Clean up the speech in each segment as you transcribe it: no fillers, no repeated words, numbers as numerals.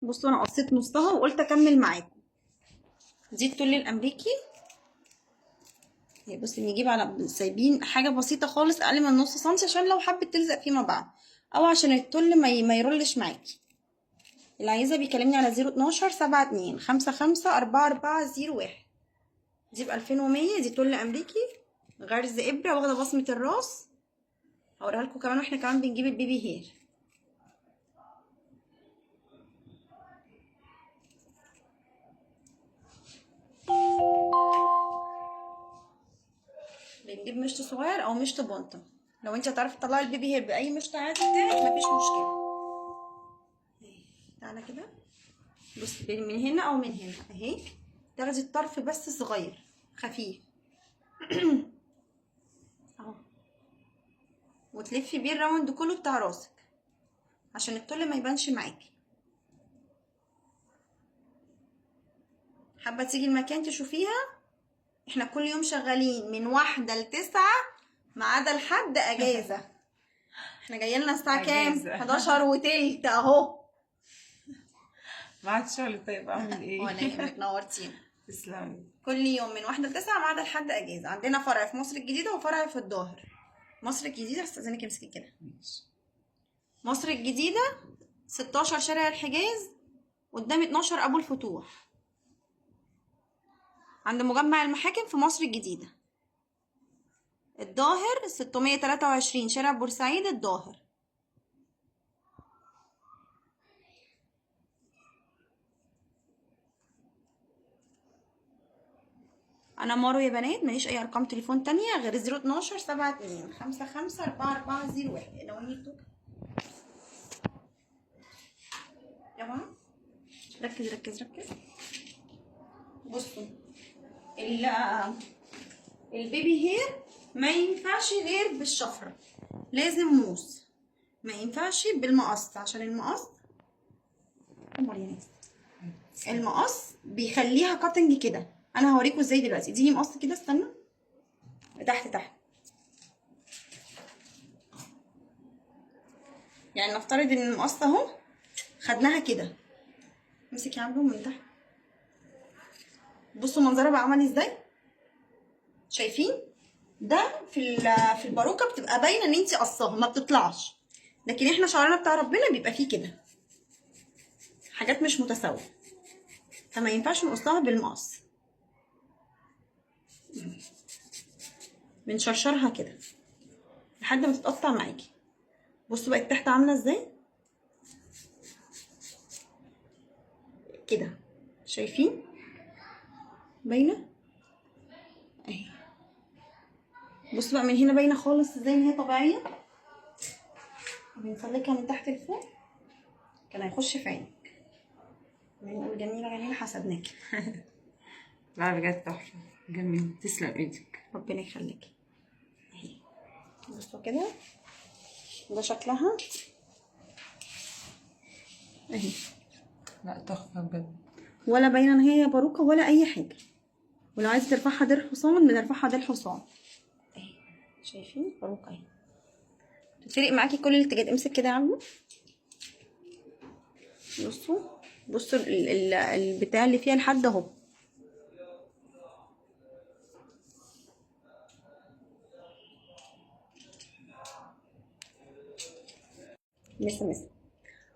بصوا انا قصيت نصها وقلت اكمل معاكم. دي التل الامريكي. بصي نجيب على سايبين حاجه بسيطه خالص اقل من نص سنتي عشان لو حبت تلزق فيما بعد، او عشان التل ما يرولش معاكي. اللي عايزه بيكلمني على 012 72 55 4401. دي ب 2100. دي تل امريكي غرز ابره واخده بصمه الراس. هوريها لكم كمان واحنا كمان بنجيب البيبي هير. بنجيب مشط صغير او مشط بنطه. لو انت هتعرفي تطلعي البيبي هير باي مشط عادي بتاعك مفيش مشكله. تعالى كده بصي من هنا او من هنا اهي، تاخدي الطرف بس صغير خفيف اهو، وتلفي بيه الراوند كله بتاع راسك عشان التل ما يبانش معاكي. حابه تيجي المكان تشوفيها؟ احنا كل يوم شغالين من 1 ل9 ما عدا الحد اجازه. احنا جايلنا الساعه كام؟ 11 وتلت اهو. معاك شغل. طيب اعمل ايه؟ وانا يهمك، نورتينا. تسلمي. كل يوم من 1 ل9 ما عدا الحد اجازه. عندنا فرع في مصر الجديده وفرع في الظاهر. مصر الجديده استاذنك امسكي كده. مصر الجديده 16 شارع الحجاز قدام 12 ابو الفتوح عند مجمع المحاكم في مصر الجديده. الظاهر 623 شارع بورسعيد الظاهر. انا مارو يا بنات، ماليش اي ارقام تليفون تانية غير 012 72 55 4401. ناويين يكتب يا ماما؟ ركز ركز ركز. بصوا البيبي هير ما ينفعش غير بالشفرة، لازم موس، ما ينفعش بالمقص عشان المقص المقص بيخليها كاتنج كده. انا هوريكم ازاي دلوقتي. اديني مقص كده، استنى تحت تحت. يعني نفترض ان المقص اهو خدناها كده، امسك يا عبده من تحت. بصوا منظرها بقى عمل ازاي، شايفين؟ ده في الباروكه بتبقى باينه ان انتي قصاها ما بتطلعش، لكن احنا شعرنا بتاع ربنا بيبقى فيه كده حاجات مش متساويه، فما ينفعش نقصها بالمقص. بنشرشرها كده لحد ما تتقطع معاكي. بصوا بقت تحت عامله ازاي كده، شايفين؟ باينه اهي. بصوا بقى من هنا باينه خالص ازاي ان هي طبيعيه. بنسلكها من تحت لفوق كان هيخش في عينك. بنقول جميله جميله حسدناكي. لا بجد تحفه جميل، تسلم ايدك. ربنا يخليكي. اهي بصوا كده، ده شكلها اهي. لا تحفه بجد، ولا باينه ان هي باروكه ولا اي حاجه. ولو عايزه ترفعها دير حصان بنرفعها دير حصان اهي. شايفين باروكه اهي، تفرق معاكي كل الاتجاهات. امسك كده يا عمو. بصوا البتاع اللي فيها لحد اهو. مسا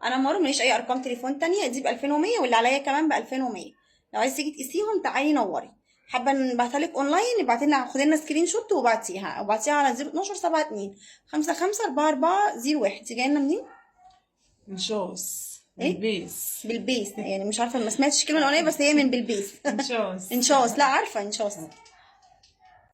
انا مارو، ماليش اي ارقام تليفون تانية. دي ب 2100 واللي عليا كمان ب 2100. لو عايزه تيجي تقيسيهم تعالي نوري. حابه نبعتها لك اونلاين ابعتي لنا، خدي لنا سكرين شوت وبعتيها على 012 72 55 4401. دي جايه لنا منين؟ من شوز ايه؟ بالبيس. بالبيس. يعني مش عارفه، ما سمعتش الكلمه الاولانيه بس هي من بالبيس. انشوز. انشاص. لا عارفه انشاص.